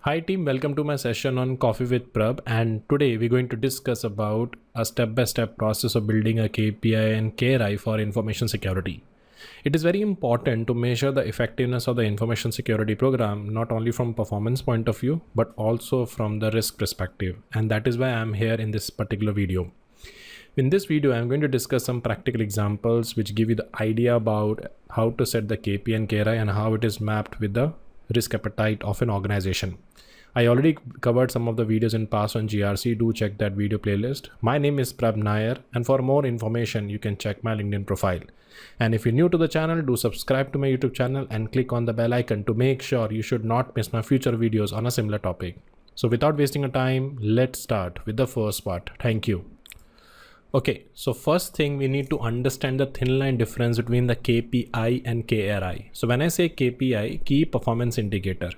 Hi team, welcome to my session on Coffee with Prab, and today we're going to discuss about a step-by-step process of building a KPI and KRI for information security. It is very important to measure the effectiveness of the information security program, not only from performance point of view, but also from the risk perspective. And that is why I'm here in this particular video. In this video, I'm going to discuss some practical examples which give you the idea about how to set the KPI and KRI and how it is mapped with the risk appetite of an organization. I already covered some of the videos in past on GRC. Do check that video playlist. My name is Prab Nair, and for more information, you can check my LinkedIn profile. And if you're new to the channel, do subscribe to my YouTube channel and click on the bell icon to make sure you should not miss my future videos on a similar topic. So without wasting your time, let's start with the first part. Thank you. Okay, so first thing, we need to understand the thin line difference between the KPI and KRI. So when I say KPI, key performance indicator.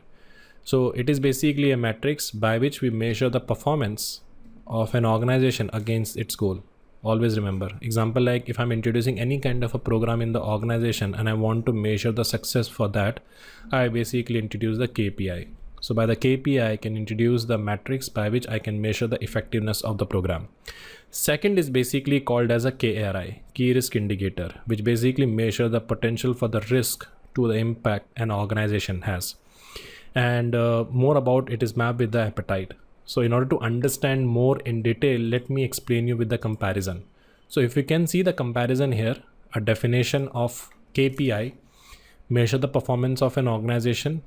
So it is basically a matrix by which we measure the performance of an organization against its goal. Always remember, example like if I'm introducing any kind of a program in the organization and I want to measure the success for that, I basically introduce the KPI. So by the KPI, I can introduce the matrix by which I can measure the effectiveness of the program. Second is basically called as a KRI, key risk indicator, which basically measure the potential for the risk to the impact an organization has. And more about it is mapped with the appetite. So in order to understand more in detail, let me explain you with the comparison. So if you can see the comparison here, a definition of KPI, measure the performance of an organization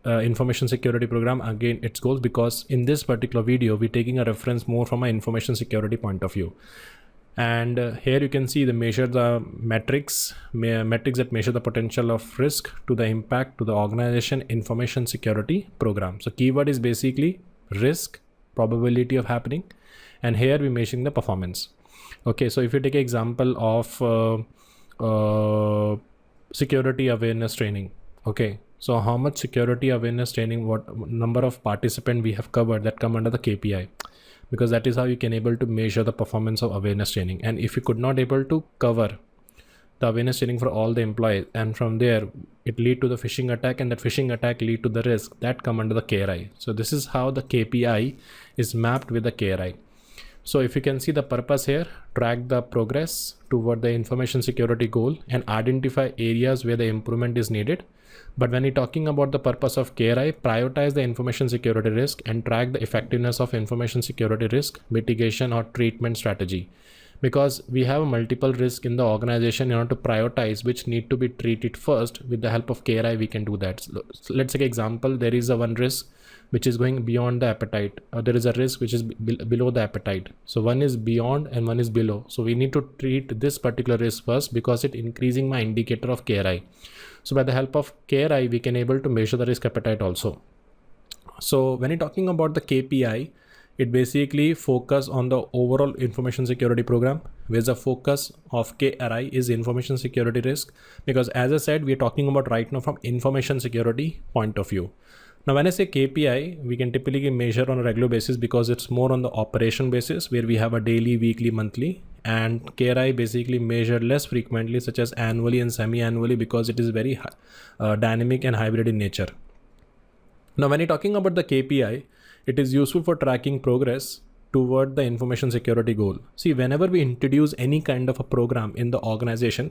information security program against its goals, because in this particular video we're taking a reference more from an information security point of view. And here you can see the metrics that measure the potential of risk to the impact to the organization information security program. So keyword is basically risk, probability of happening, and here we're measuring the performance. Okay, so if you take an example of security awareness training, okay, so how much security awareness training, what number of participants we have covered, that come under the KPI, because that is how you can able to measure the performance of awareness training. And if you could not able to cover the awareness training for all the employees, and from there it lead to the phishing attack, and that phishing attack lead to the risk, that come under the KRI. So this is how the KPI is mapped with the KRI. So if you can see the purpose here, track the progress toward the information security goal and identify areas where the improvement is needed. But when you're talking about the purpose of KRI, prioritize the information security risk and track the effectiveness of information security risk mitigation or treatment strategy. Because we have multiple risks in the organization, in order to prioritize which need to be treated first, with the help of KRI we can do that. So let's take an example. There is a one risk which is going beyond the appetite, or there is a risk which is below the appetite. So one is beyond and one is below. So we need to treat this particular risk first, because it increasing my indicator of KRI. So by the help of KRI, we can able to measure the risk appetite also. So when you're talking about the KPI, it basically focus on the overall information security program, whereas the focus of KRI is information security risk, because as I said, we're talking about right now from information security point of view. Now, when I say KPI, we can typically measure on a regular basis, because it's more on the operation basis, where we have a daily, weekly, monthly, and KRI basically measure less frequently, such as annually and semi-annually, because it is very dynamic and hybrid in nature. Now, when you're talking about the KPI, it is useful for tracking progress toward the information security goal. See, whenever we introduce any kind of a program in the organization,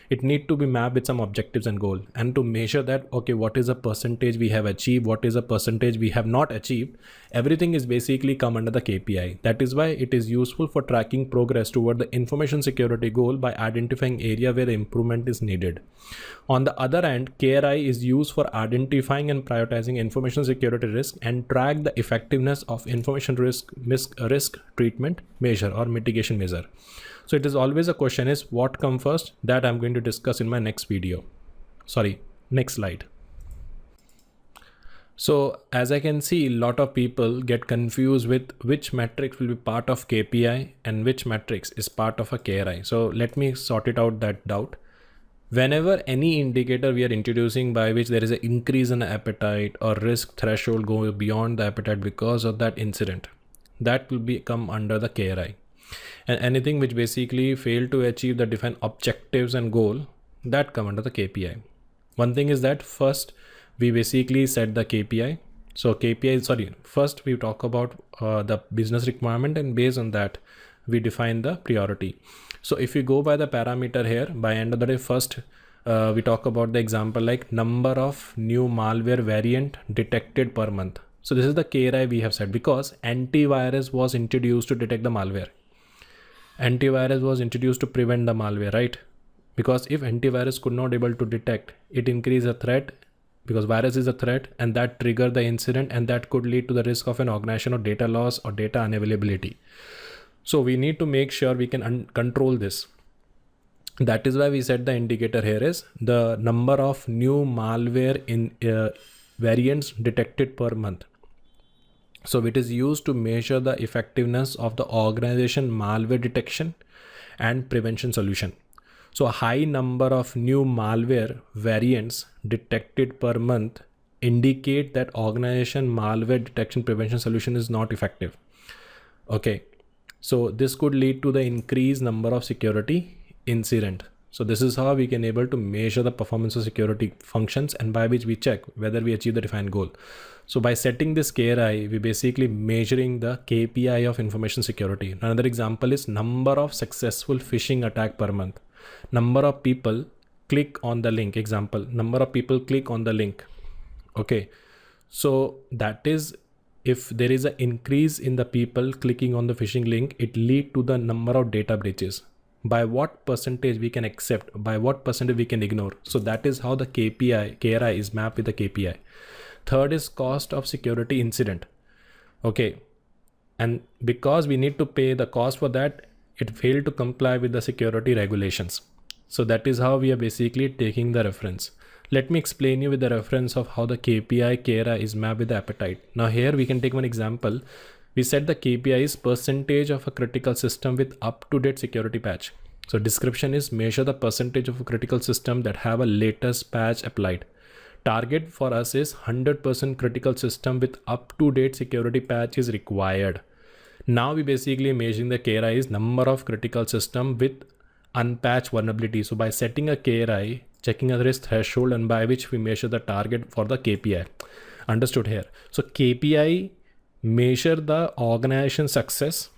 it need to be mapped with some objectives and goal, and to measure that, okay, what is a percentage we have achieved, what is a percentage we have not achieved, everything is basically come under the KPI. That is why it is useful for tracking progress toward the information security goal by identifying area where the improvement is needed. On the other hand, KRI is used for identifying and prioritizing information security risk and track the effectiveness of information risk treatment measure or mitigation measure. So it is always a question is what come first, that I'm going to discuss in my next video. Next slide. So as I can see, a lot of people get confused with which metrics will be part of KPI and which metrics is part of a KRI. So let me sort it out that doubt. Whenever any indicator we are introducing by which there is an increase in appetite or risk threshold go beyond the appetite because of that incident, that will come under the KRI. And anything which basically fail to achieve the defined objectives and goal, that come under the KPI. One thing is that first we basically set the KPI, So first we talk about the business requirement, and based on that, we define the priority. So if you go by the parameter here, by end of the day, first we talk about the example like number of new malware variant detected per month. So this is the KRI we have said, because antivirus was introduced to detect the malware. Antivirus was introduced to prevent the malware, right? Because if antivirus could not able to detect, it increase a threat, because virus is a threat, and that trigger the incident, and that could lead to the risk of an organization or data loss or data unavailability. So we need to make sure we can control this. That is why we set the indicator here is the number of new malware in variants detected per month. So it is used to measure the effectiveness of the organization malware detection and prevention solution. So a high number of new malware variants detected per month indicate that organization malware detection prevention solution is not effective. Okay, so this could lead to the increased number of security incident. So this is how we can able to measure the performance of security functions, and by which we check whether we achieve the defined goal. So by setting this KRI, we basically measuring the KPI of information security. Another example is number of successful phishing attack per month. Number of people click on the link, example, number of people click on the link. Okay, so that is, if there is an increase in the people clicking on the phishing link, it lead to the number of data breaches. By what percentage we can accept, by what percentage we can ignore. So that is how the KRI is mapped with the KPI. Third is cost of security incident. Okay, and because we need to pay the cost for that, it failed to comply with the security regulations. So that is how we are basically taking the reference. Let me explain you with the reference of how the KPI KRI is mapped with the appetite. Now here we can take one example. We said the KPI is percentage of a critical system with up-to-date security patch. So description is measure the percentage of a critical system that have a latest patch applied. Target for us is 100% critical system with up-to-date security patch is required. Now we basically measuring the KRI is number of critical system with unpatched vulnerability. So by setting a KRI, checking a risk threshold, and by which we measure the target for the KPI. Understood here? So KPI measure the organization success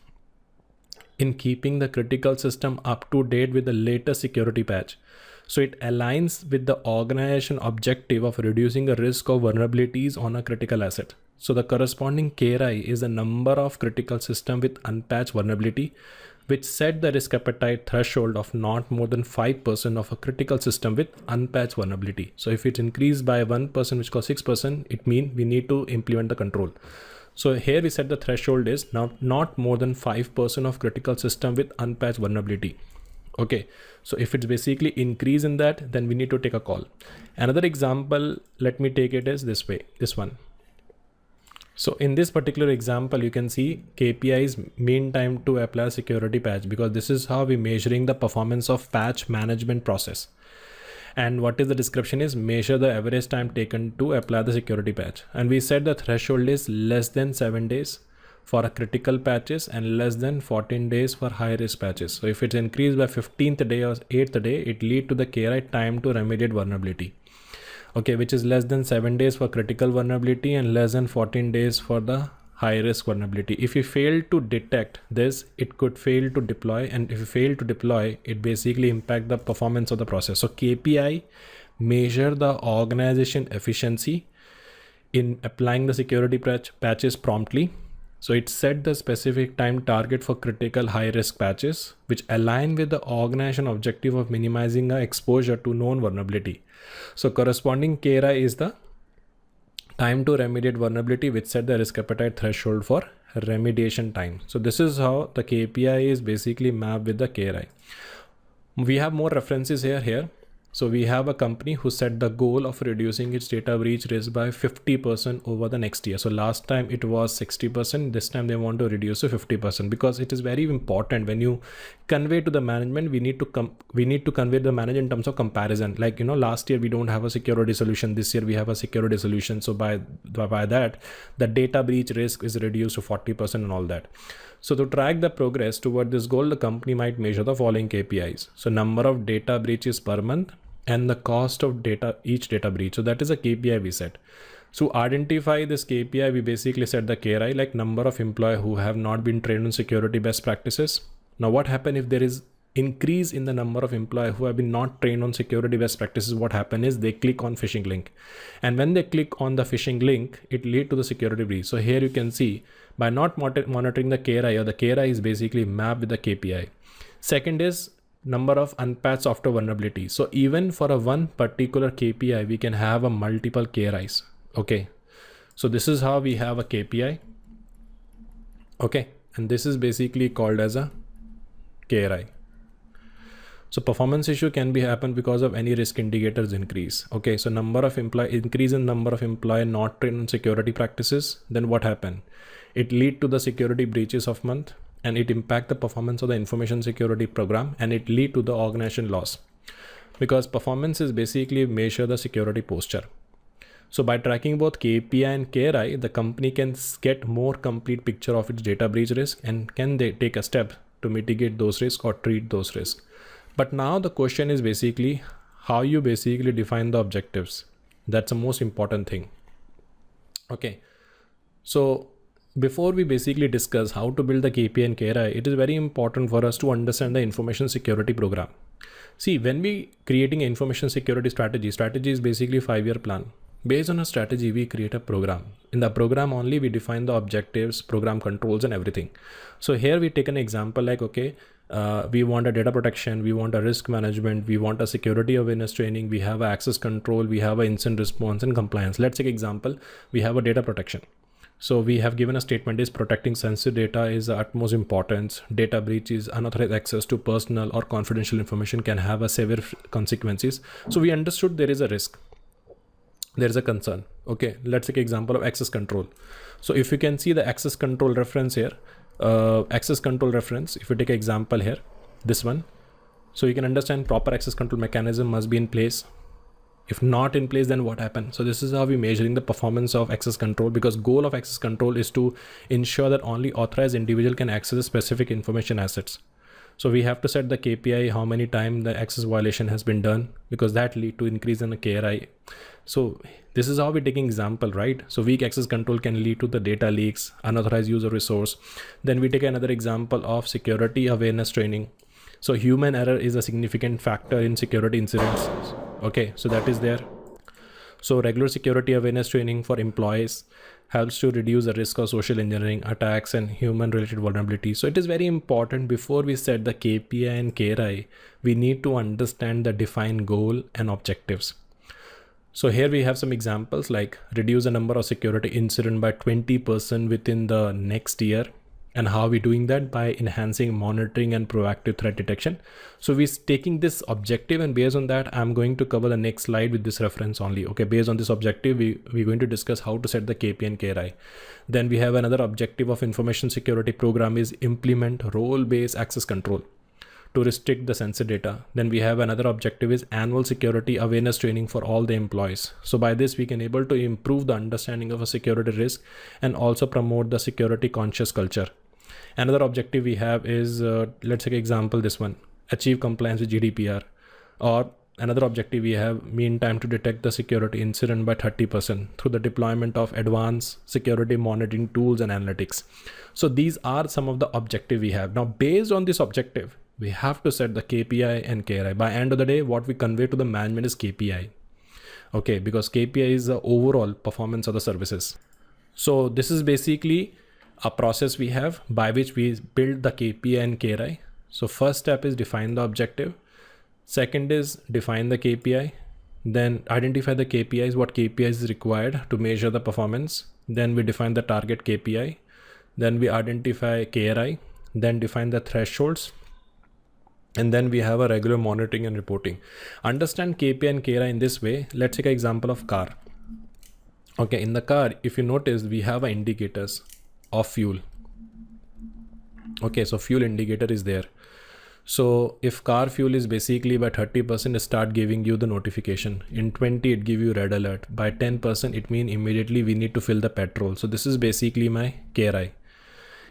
in keeping the critical system up to date with the latest security patch. So it aligns with the organization objective of reducing the risk of vulnerabilities on a critical asset. So the corresponding KRI is the number of critical system with unpatched vulnerability, which set the risk appetite threshold of not more than 5% of a critical system with unpatched vulnerability. So if it increased by 1%, which costs 6%, it means we need to implement the control. So here we set the threshold is now not more than 5% of critical system with unpatched vulnerability. Okay, so if it's basically increase in that, then we need to take a call. Another example, let me take it as this way, this one. So in this particular example, you can see KPI is mean time to apply security patch, because this is how we measuring the performance of patch management process. And what is the description is measure the average time taken to apply the security patch. And we said the threshold is less than 7 days for a critical patches and less than 14 days for high risk patches. So if it's increased by 15th day or 8th day, it lead to the KRI time to remediate vulnerability. Okay, which is less than 7 days for critical vulnerability and less than 14 days for the high risk vulnerability. If you fail to detect this, it could fail to deploy, and if you fail to deploy, it basically impact the performance of the process. So KPI measure the organization efficiency in applying the security patches promptly. So it set the specific time target for critical high risk patches, which align with the organization objective of minimizing the exposure to known vulnerability. So corresponding KRI is the time to remediate vulnerability, which set the risk appetite threshold for remediation time. So this is how the KPI is basically mapped with the KRI. We have more references here. So we have a company who set the goal of reducing its data breach risk by 50% over the next year. So last time it was 60%. This time they want to reduce to 50%, because it is very important when you convey to the management, we need to convey the manager in terms of comparison. Like, last year we don't have a security solution. This year we have a security solution. So by that, the data breach risk is reduced to 40% and all that. So to track the progress toward this goal, the company might measure the following KPIs. So number of data breaches per month and the cost of each data breach. So that is a KPI we set. So identify this KPI, we basically set the KRI, like number of employees who have not been trained on security best practices. Now what happens if there is increase in the number of employees who have been not trained on security best practices? What happens is they click on phishing link, and when they click on the phishing link, it lead to the security breach. So here you can see, by not monitoring the KRI, or the KRI is basically mapped with the KPI. Second is number of unpatched software vulnerability. So even for a one particular KPI, we can have a multiple KRIs. Okay, so this is how we have a KPI. Okay, and this is basically called as a KRI. So performance issue can be happen because of any risk indicators increase. Okay, so increase in number of employee not trained on security practices. Then what happened? It lead to the security breaches of month, and it impact the performance of the information security program, and it lead to the organization loss, because performance is basically measure the security posture. So by tracking both KPI and KRI, the company can get more complete picture of its data breach risk, and can they take a step to mitigate those risks or treat those risks. But now the question is basically how you basically define the objectives. That's the most important thing. Okay, so before we basically discuss how to build the KPI and KRI, it is very important for us to understand the information security program. See, when we creating an information security strategy is basically a 5-year plan. Based on a strategy, we create a program. In the program only, we define the objectives, program controls, and everything. So here we take an example like, okay, we want a data protection, we want a risk management, we want a security awareness training, we have access control, we have an incident response and compliance. Let's take example, we have a data protection. So we have given a statement is protecting sensitive data is the utmost importance. Data breaches, unauthorized access to personal or confidential information can have a severe consequences. So we understood there is a risk, there is a concern. Okay, let's take example of access control. So if you can see the access control reference here, access control reference, if you take example here, this one, so you can understand proper access control mechanism must be in place. If not in place, then what happens? So this is how we measuring the performance of access control, because goal of access control is to ensure that only authorized individual can access specific information assets. So we have to set the KPI, how many times the access violation has been done, because that lead to increase in the KRI. So this is how we taking example, right? So weak access control can lead to the data leaks, unauthorized user resource. Then we take another example of security awareness training. So human error is a significant factor in security incidents. Okay, so that is there. So regular security awareness training for employees helps to reduce the risk of social engineering attacks and human related vulnerabilities. So it is very important, before we set the KPI and KRI, we need to understand the defined goal and objectives. So here we have some examples like reduce the number of security incidents by 20% within the next year. And how are we doing that? By enhancing monitoring and proactive threat detection. So we're taking this objective, and based on that, I'm going to cover the next slide with this reference only. Okay, based on this objective, we're going to discuss how to set the KPI and KRI. Then we have another objective of information security program is implement role-based access control to restrict the sensitive data. Then we have another objective is annual security awareness training for all the employees. So by this, we can able to improve the understanding of a security risk and also promote the security conscious culture. Another objective we have is, let's take example, this one, achieve compliance with GDPR. Or another objective we have, mean time to detect the security incident by 30% through the deployment of advanced security monitoring tools and analytics. So these are some of the objective we have. Now, based on this objective, we have to set the KPI and KRI. By end of the day, what we convey to the management is KPI. Okay, because KPI is the overall performance of the services. So this is basically a process we have by which we build the KPI and KRI. So first step is define the objective. Second is define the KPI. Then identify the KPIs, what KPIs is required to measure the performance. Then we define the target KPI. Then we identify KRI, then define the thresholds. And then we have a regular monitoring and reporting. Understand KPI and KRI in this way. Let's take an example of car. Okay, in the car, if you notice, we have indicators of fuel. Okay, so fuel indicator is there. So if car fuel is basically by 30%, it start giving you the notification. In 20, it give you red alert. By 10%, it mean immediately we need to fill the petrol. So this is basically my KRI.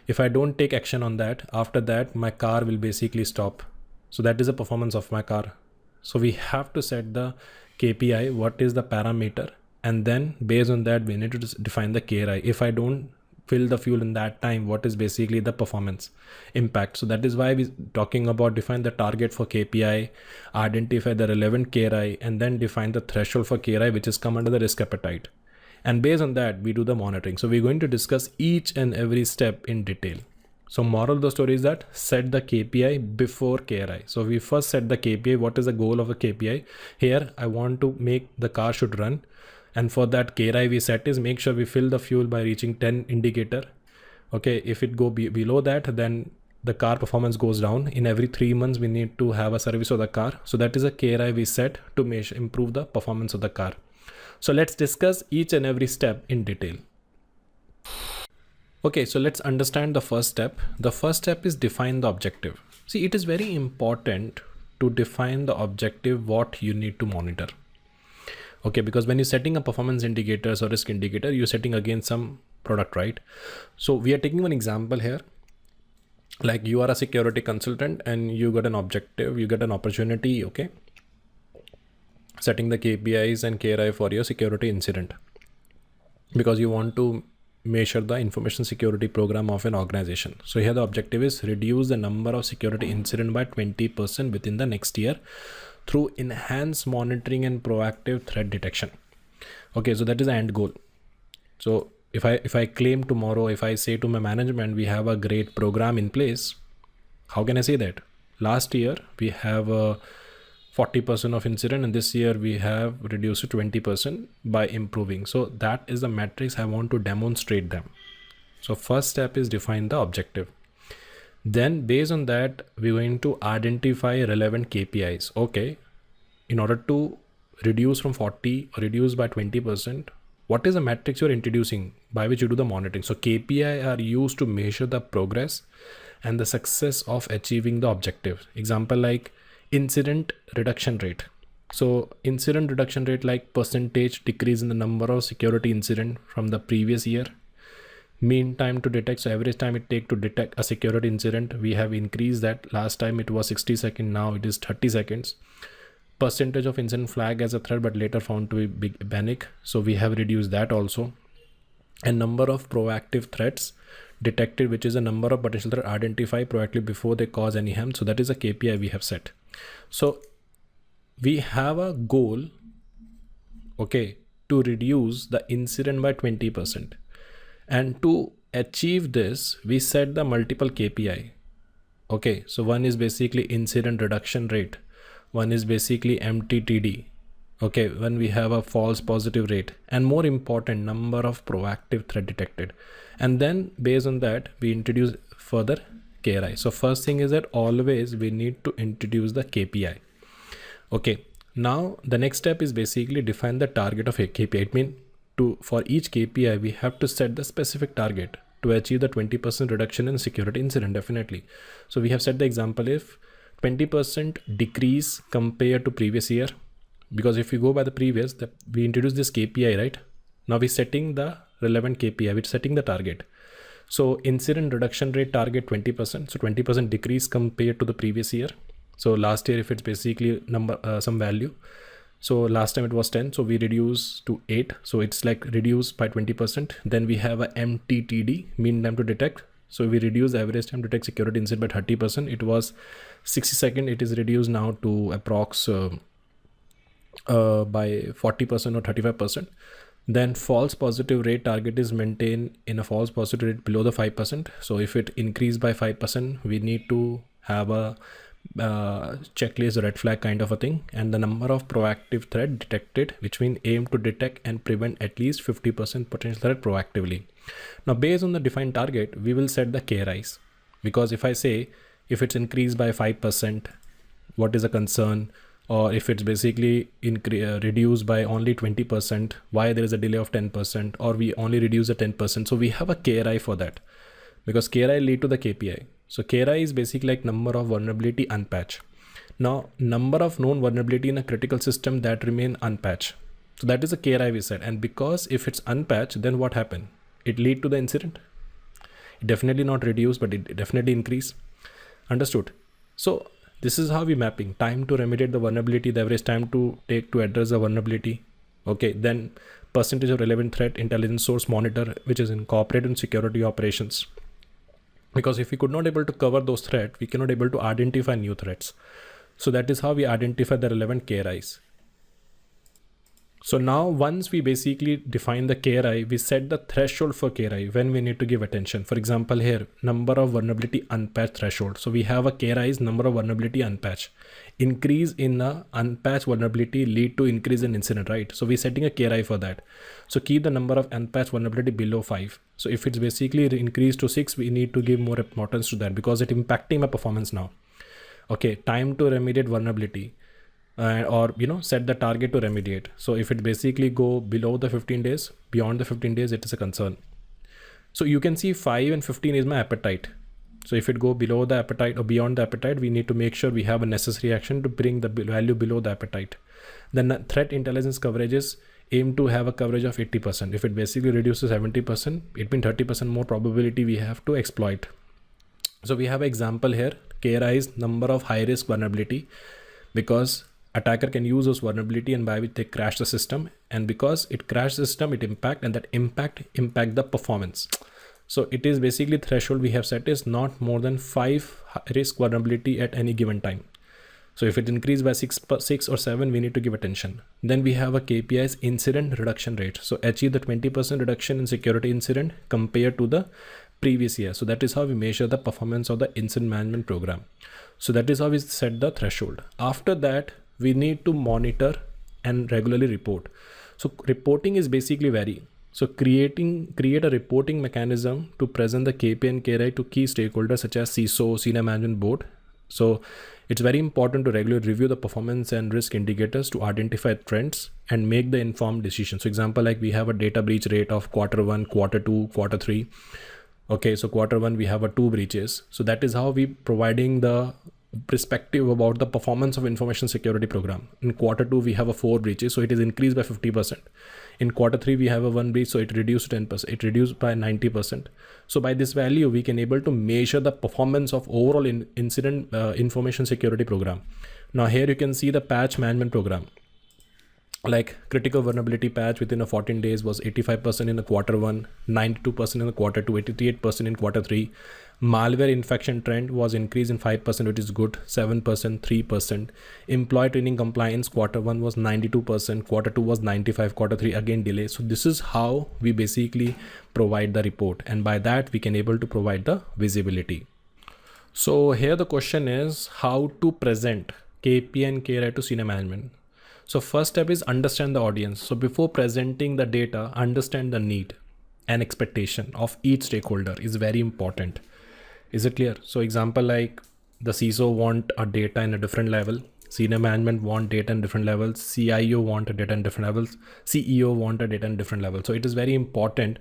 If I don't take action on that, after that, my car will basically stop. So that is the performance of my car. So we have to set the KPI, what is the parameter And then based on that, we need to define the KRI. If I don't fill the fuel in that time, what is basically the performance impact? So that is why we're talking about define the target for KPI, identify the relevant KRI, and then define the threshold for KRI, which is come under the risk appetite. And based on that, we do the monitoring. So we're going to discuss each and every step in detail. So moral of the story is that set the KPI before KRI. So we first set the KPI. What is the goal of a KPI? Here, I want to make the car should run. And for that KRI we set is make sure we fill the fuel by reaching 10 indicator. Okay, if it go below that, then the car performance goes down. In every 3 months, we need to have a service of the car. So that is a KRI we set to improve the performance of the car. So let's discuss each and every step in detail. Okay, so let's understand the first step. The first step is define the objective. See, it is very important to define the objective, what you need to monitor. Okay, because when you're setting a performance indicators or risk indicator, you're setting against some product, right? So we are taking one example here. Like you are a security consultant and you got an objective, you get an opportunity, okay? Setting the KPIs and KRI for your security incident, because you want to measure the information security program of an organization. So here the objective is reduce the number of security incident by 20% within the next year through enhanced monitoring and proactive threat detection. Okay, so that is the end goal. So if I claim tomorrow, if I say to my management, we have a great program in place, how can I say that? Last year we have a 40% of incident, and this year we have reduced to 20% by improving. So that is the metrics I want to demonstrate them. So first step is define the objective. Then based on that, we're going to identify relevant KPIs. Okay, in order to reduce from 40 or reduce by 20%, what is the metrics you're introducing by which you do the monitoring? So KPI are used to measure the progress and the success of achieving the objective. Example like incident reduction rate. So incident reduction rate, like percentage decrease in the number of security incident from the previous year. Mean time to detect, so average time it take to detect a security incident, we have increased that. Last time it was 60 seconds, now it is 30 seconds. Percentage of incident flag as a threat but later found to be benign, so we have reduced that also. And number of proactive threats detected, which is a number of potential threats identified proactively before they cause any harm. So that is a KPI we have set. So we have a goal, okay, to reduce the incident by 20%. And to achieve this, we set the multiple KPI. Okay, so one is basically incident reduction rate. One is basically MTTD. Okay, when we have a false positive rate, and more important, number of proactive threat detected. And then based on that, we introduce further KRI. So first thing is that always we need to introduce the KPI. Okay, now the next step is basically define the target of a KPI. It means for each KPI, we have to set the specific target to achieve the 20% reduction in security incident, definitely. So we have set the example if 20% decrease compared to previous year, because if we go by the previous, we introduced this KPI, right? Now we're setting the relevant KPI, which is setting the target. So incident reduction rate target 20%. So 20% decrease compared to the previous year. So last year, if it's basically some value, so last time it was 10, so we reduce to 8. So it's like reduced by 20%. Then we have a MTTD, mean time to detect. So we reduce the average time to detect security incident by 30%. It was 60 seconds. It is reduced now to approx by 40% or 35%. Then false positive rate target is maintained in a false positive rate below the 5%. So if it increased by 5%, we need to have a checklist red flag kind of a thing. And the number of proactive threat detected, which means aim to detect and prevent at least 50% potential threat proactively. Now based on the defined target, we will set the KRIs, because if I say if it's increased by 5%, what is a concern? Or if it's basically reduced by only 20%, why there is a delay of 10%, or we only reduce the 10%. So we have a KRI for that, because KRI lead to the KPI. So KRI is basically like number of vulnerability unpatched. Now number of known vulnerability in a critical system that remain unpatched. So that is a KRI we said. And because if it's unpatched, then what happened? It lead to the incident. It definitely not reduce, but it definitely increase. Understood? So this is how we mapping time to remediate the vulnerability, the average time to take to address the vulnerability. Okay, then percentage of relevant threat intelligence source monitor, which is incorporated in security operations. Because if we could not able to cover those threats, we cannot able to identify new threats. So that is how we identify the relevant KRIs. So now once we basically define the KRI, we set the threshold for KRI when we need to give attention. For example, here, number of vulnerability unpatched threshold. So we have a KRI is number of vulnerability unpatched. Increase in the unpatched vulnerability lead to increase in incident, right? So we're setting a KRI for that. So keep the number of unpatched vulnerability below 5. So if it's basically increased to 6, we need to give more importance to that because it's impacting my performance now. Okay, time to remediate vulnerability. Or set the target to remediate. So if it basically go below the 15 days, beyond the 15 days, it is a concern. So you can see 5 and 15 is my appetite. So if it go below the appetite or beyond the appetite, we need to make sure we have a necessary action to bring the value below the appetite. Then threat intelligence coverages aim to have a coverage of 80%. If it basically reduces 70%, it means 30% more probability we have to exploit. So we have an example here, KRI is number of high risk vulnerability, because attacker can use those vulnerability and by which they crash the system, and because it crash the system, it impact, and that impact the performance. So it is basically threshold we have set is not more than 5 risk vulnerability at any given time. So if it increased by 6 or 7, we need to give attention. Then we have a KPIs incident reduction rate. So achieve the 20% reduction in security incident compared to the previous year. So that is how we measure the performance of the incident management program. So that is how we set the threshold. After that, we need to monitor and regularly report. So reporting is basically vary. So create a reporting mechanism to present the KPI and KRI to key stakeholders such as CISO, Senior Management Board. So it's very important to regularly review the performance and risk indicators to identify trends and make the informed decisions. So example, like we have a data breach rate of Q1, Q2, Q3. Okay, so Q1 we have 2 breaches. So that is how we providing the perspective about the performance of information security program. In Q2 we have 4 breaches, so it is increased by 50%. In Q3 we have 1 breach, so it reduced 10%. It reduced by 90%. So by this value we can able to measure the performance of overall incident information security program. Now here you can see the patch management program. Like critical vulnerability patch within 14 days was 85% in the Q1, 92% in the Q2, 88% in Q3. Malware infection trend was increased in 5%, which is good, 7%, 3%. Employee training compliance Q1 was 92%, Q2 was 95%, Q3 again delay. So this is how we basically provide the report, and by that we can able to provide the visibility. So here the question is how to present KPI and KRI to senior management. So first step is understand the audience. So before presenting the data, understand the need and expectation of each stakeholder is very important. Is it clear? So example, like the CISO want a data in a different level, senior management want data in different levels, CIO want a data in different levels, CEO want a data in different levels. So it is very important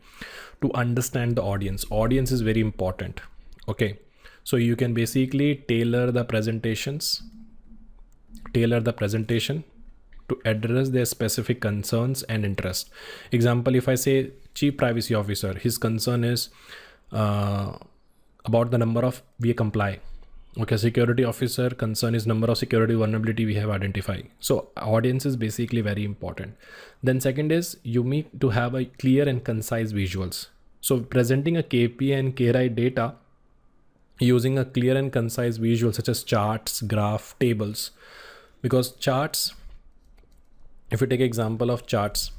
to understand the audience. Audience is very important. Okay. So you can basically tailor the presentation to address their specific concerns and interest. Example, if I say Chief Privacy Officer, his concern is about the number of we comply. Okay, Security Officer concern is number of security vulnerability we have identified. So audience is basically very important. Then second is you need to have a clear and concise visuals. So presenting a KPI and KRI data using a clear and concise visual such as charts, graph, tables, because charts, if you take example of charts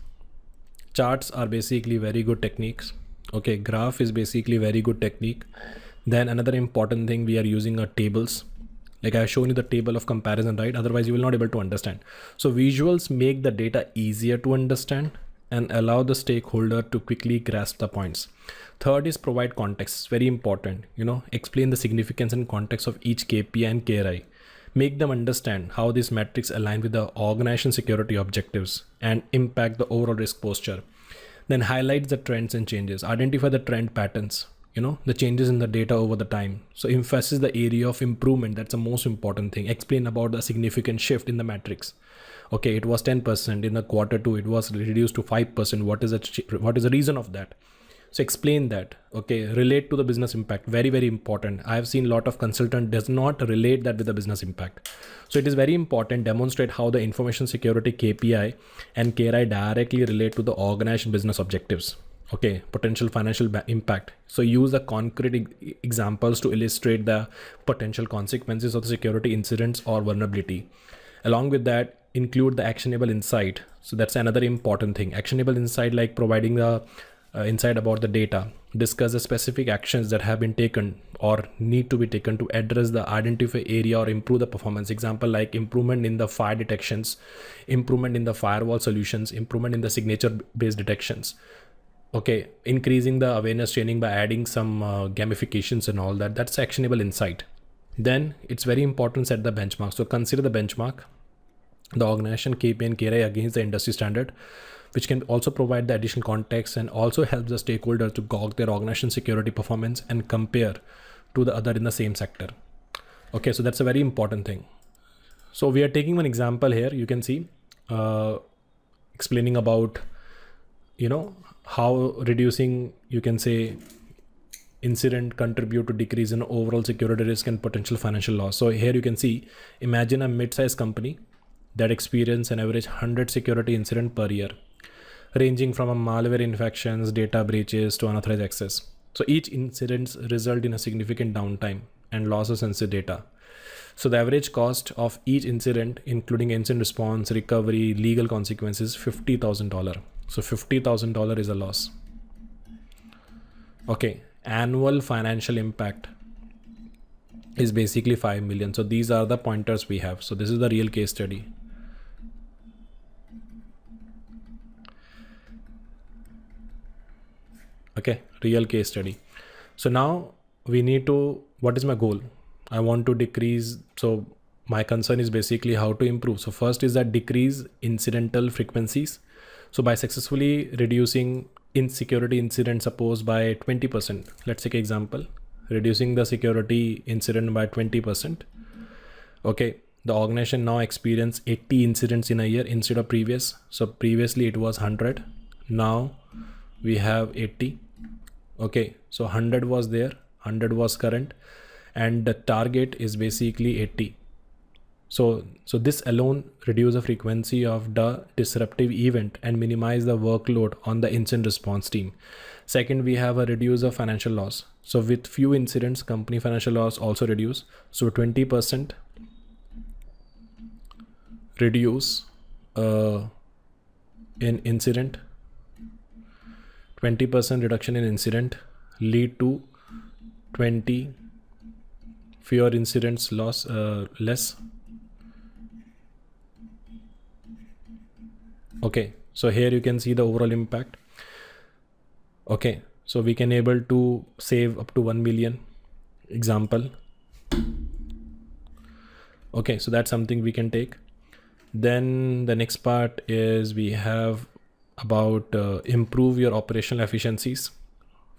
are basically very good techniques. Okay, graph is basically very good technique. Then another important thing, we are using a tables. Like I've shown you the table of comparison, right? Otherwise you will not able to understand. So visuals make the data easier to understand and allow the stakeholder to quickly grasp the points. Third is provide context. It's very important. Explain the significance and context of each KPI and KRI. Make them understand how these metrics align with the organization security objectives and impact the overall risk posture. Then highlight the trends and changes. Identify the trend patterns, the changes in the data over the time. So emphasize the area of improvement. That's the most important thing. Explain about the significant shift in the metrics. Okay, it was 10% in the Q2. It was reduced to 5%. What is the reason of that? So explain that, okay, relate to the business impact. Very, very important. I have seen a lot of consultant does not relate that with the business impact. So it is very important, demonstrate how the information security KPI and KRI directly relate to the organization business objectives. Okay, potential financial impact. So use the concrete examples to illustrate the potential consequences of the security incidents or vulnerability. Along with that, include the actionable insight. So that's another important thing. Actionable insight, like providing the insight about the data, discuss the specific actions that have been taken or need to be taken to address the identified area or improve the performance. Example like improvement in the fire detections, improvement in the firewall solutions, improvement in the signature based detections. Okay, increasing the awareness training by adding some gamifications and all that. That's actionable insight. Then it's very important to set the benchmark. So consider the benchmark, the organization KPI and KRI against the industry standard, which can also provide the additional context and also helps the stakeholders to gauge their organization security performance and compare to the other in the same sector. Okay, so that's a very important thing. So we are taking one example here. You can see explaining about, how reducing, you can say, incident contribute to decrease in overall security risk and potential financial loss. So here you can see, imagine a mid-sized company that experience an average 100 security incident per year, ranging from a malware infections, data breaches to unauthorized access. So each incident result in a significant downtime and loss of sensitive data. So the average cost of each incident, including incident response, recovery, legal consequences, $50,000. So $50,000 is a loss. Okay, annual financial impact is basically 5 million. So these are the pointers we have. So this is the real case study. Okay, real case study. So now we need to, what is my goal? I want to decrease. So my concern is basically how to improve. So first is that decrease incidental frequencies. So by successfully reducing insecurity incident, suppose by 20%, let's take an example, reducing the security incident by 20%. Okay, the organization now experience 80 incidents in a year instead of previous. So previously it was 100. Now we have 80. Okay, so 100 was there, 100 was current, and the target is basically 80. So this alone reduce the frequency of the disruptive event and minimize the workload on the incident response team. Second, we have a reduce of financial loss. So with few incidents, company financial loss also reduce. So 20% reduce in incident, 20% reduction in incident lead to 20 fewer incidents loss, less. Okay, so here you can see the overall impact. Okay, so we can able to save up to 1 million, example. Okay, so that's something we can take. Then the next part is we have about improve your operational efficiencies.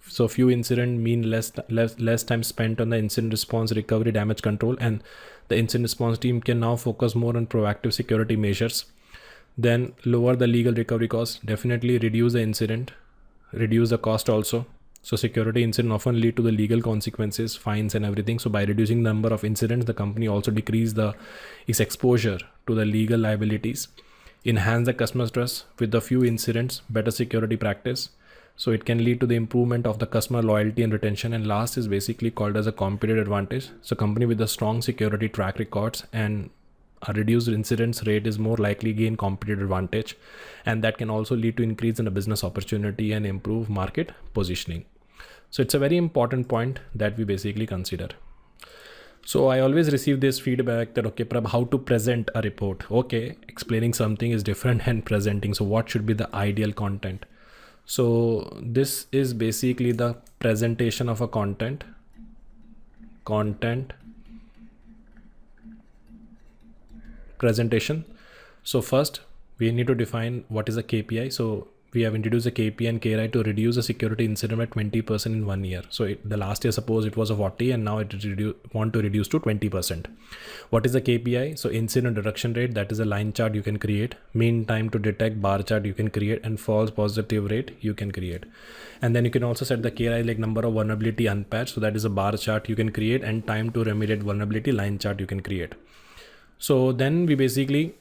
So few incident mean less time spent on the incident response, recovery, damage control, and the incident response team can now focus more on proactive security measures. Then lower the legal recovery costs, definitely reduce the incident, reduce the cost also. So security incident often lead to the legal consequences, fines and everything. So by reducing the number of incidents, the company also decrease its exposure to the legal liabilities, enhance the customer trust with the few incidents, better security practice. So it can lead to the improvement of the customer loyalty and retention. And last is basically called as a competitive advantage. So company with a strong security track records and a reduced incidents rate is more likely gain competitive advantage, and that can also lead to increase in the business opportunity and improve market positioning. So it's a very important point that we basically consider. So I always receive this feedback that, okay, Prab, how to present a report? Okay, explaining something is different and presenting. So what should be the ideal content? So this is basically the presentation of a content presentation. So first we need to define what is a KPI. So we have introduced a KPI and KRI to reduce the security incident by 20% in 1 year. So the last year, suppose it was a 40 and now it want to reduce to 20%. What is the KPI? So incident reduction rate, that is a line chart you can create. Mean time to detect, bar chart you can create, and false positive rate you can create. And then you can also set the KRI like number of vulnerability unpatched. So that is a bar chart you can create, and time to remediate vulnerability line chart you can create. So then we basically,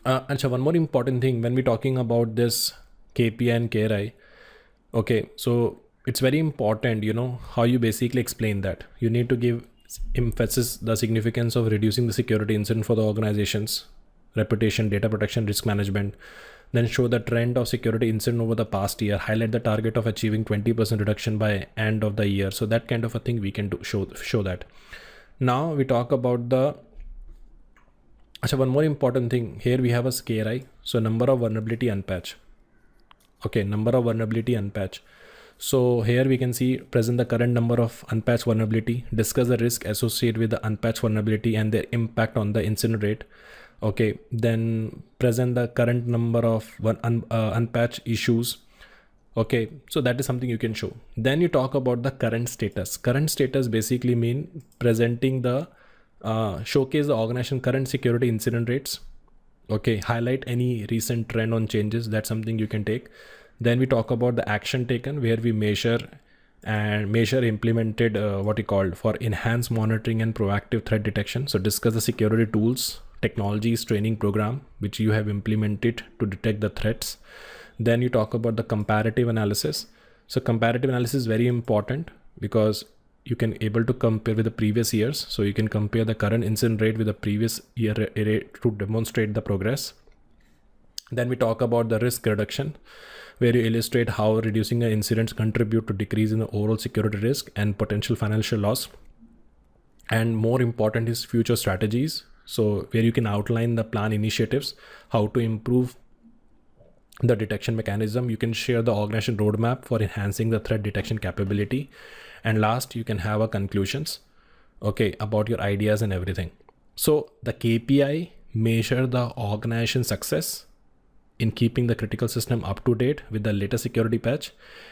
and so one more important thing when we're talking about this KPI and KRI, okay, so it's very important, how you basically explain that. You need to give emphasis the significance of reducing the security incident for the organization's reputation, data protection, risk management. Then show the trend of security incident over the past year, highlight the target of achieving 20% reduction by end of the year. So that kind of a thing we can do, show that. Now we talk about the, so one more important thing here, we have a KRI. So number of vulnerability unpatch. Okay, number of vulnerability unpatch. So here we can see present the current number of unpatched vulnerability, discuss the risk associated with the unpatched vulnerability and their impact on the incident rate. Okay, then present the current number of unpatched issues. Okay, so that is something you can show. Then you talk about the current status. Current status basically mean presenting the showcase the organization current security incident rates. Okay, highlight any recent trend on changes. That's something you can take. Then we talk about the action taken, where we measure implemented what we called for enhanced monitoring and proactive threat detection. So discuss the security tools, technologies, training program which you have implemented to detect the threats. Then you talk about the comparative analysis. So comparative analysis is very important because you can able to compare with the previous years. So you can compare the current incident rate with the previous year rate to demonstrate the progress. Then we talk about the risk reduction, where you illustrate how reducing the incidents contribute to decrease in the overall security risk and potential financial loss. And more important is future strategies. So where you can outline the plan initiatives, how to improve the detection mechanism. You can share the organization roadmap for enhancing the threat detection capability. And last, you can have a conclusions, okay, about your ideas and everything. So the KPI measure the organization success in keeping the critical system up to date with the latest security patch,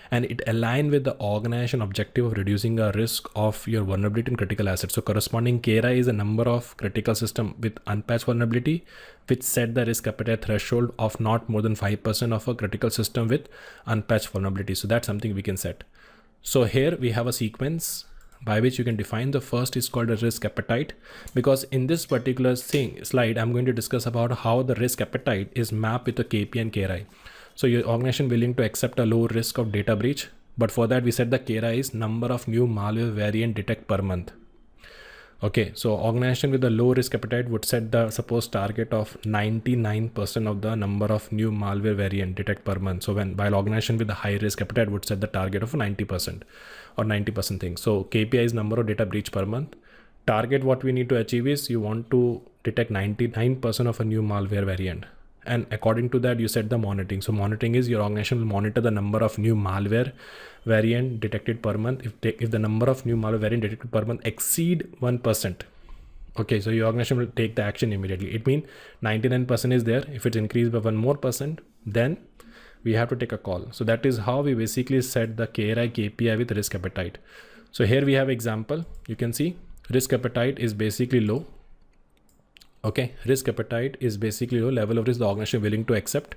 and it align with the organization objective of reducing the risk of your vulnerability in critical assets. So corresponding KRI is a number of critical system with unpatched vulnerability, which set the risk appetite threshold of not more than 5% of a critical system with unpatched vulnerability. So that's something we can set. So here we have a sequence by which you can define. The first is called a risk appetite, because in this particular slide, I'm going to discuss about how the risk appetite is mapped with the KPI and KRI. So your organization willing to accept a low risk of data breach, but for that we set the KRI is number of new malware variant detect per month. Okay, so organization with a low risk appetite would set the supposed target of 99% of the number of new malware variant detect per month. So while organization with a high risk appetite would set the target of 90% or 90% thing. So KPI is number of data breach per month. Target what we need to achieve is you want to detect 99% of a new malware variant. And according to that, you set the monitoring. So monitoring is your organization will monitor the number of new malware variant detected per month. If the number of new malware variant detected per month exceed 1%, okay, so your organization will take the action immediately. It means 99% is there. If it's increased by 1 more percent, then we have to take a call. So that is how we basically set the KRI KPI with risk appetite. So here we have example. You can see risk appetite is basically low. Okay, risk appetite is basically low, level of risk the organization willing to accept.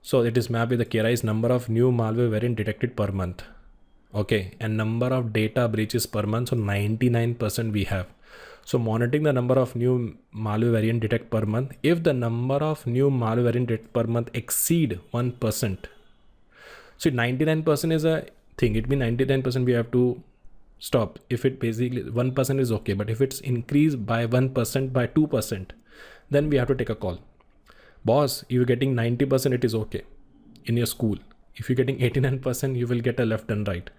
So it is mapped with the KRI's number of new malware variant detected per month. Okay, and number of data breaches per month. So 99% we have. So monitoring the number of new malware variant detect per month. If the number of new malware variant detect per month exceed 1%. So 99% is a thing. It means 99% we have to stop. If it basically 1% is okay, but if it's increased by 1%, by 2%, then we have to take a call. Boss, you're getting 90%, it is okay in your school. If you're getting 89%, you will get a left and right.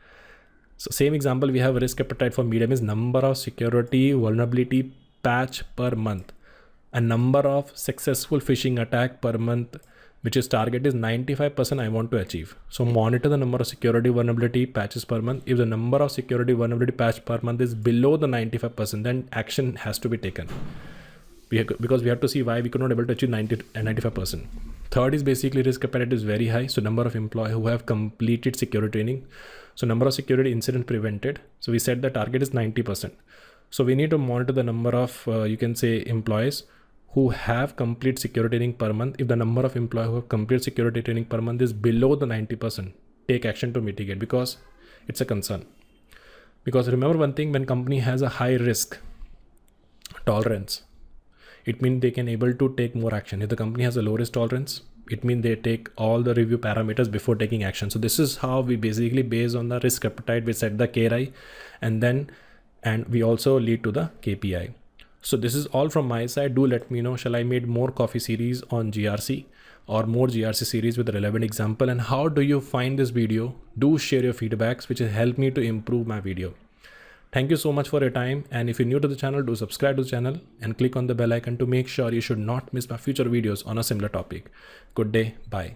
So same example, we have risk appetite for medium is number of security vulnerability patch per month, a number of successful phishing attack per month, which is target is 95% I want to achieve. So monitor the number of security vulnerability patches per month. If the number of security vulnerability patch per month is below the 95%, then action has to be taken. because we have to see why we could not able to achieve 90 and 95%. Third is basically risk appetite is very high. So number of employees who have completed security training. So number of security incident prevented. So we said the target is 90%. So we need to monitor the number of, you can say, employees who have complete security training per month. If the number of employees who have complete security training per month is below the 90%, take action to mitigate, because it's a concern. Because remember one thing, when company has a high risk tolerance, it means they can able to take more action. If the company has a low risk tolerance, it means they take all the review parameters before taking action. So this is how we basically, based on the risk appetite, we set the KRI, and we also lead to the KPI. So this is all from my side. Do let me know, shall I make more coffee series on GRC or more GRC series with a relevant example, and how do you find this video? Do share your feedbacks, which will help me to improve my video. Thank you so much for your time. And if you're new to the channel, do subscribe to the channel and click on the bell icon to make sure you should not miss my future videos on a similar topic. Good day. Bye.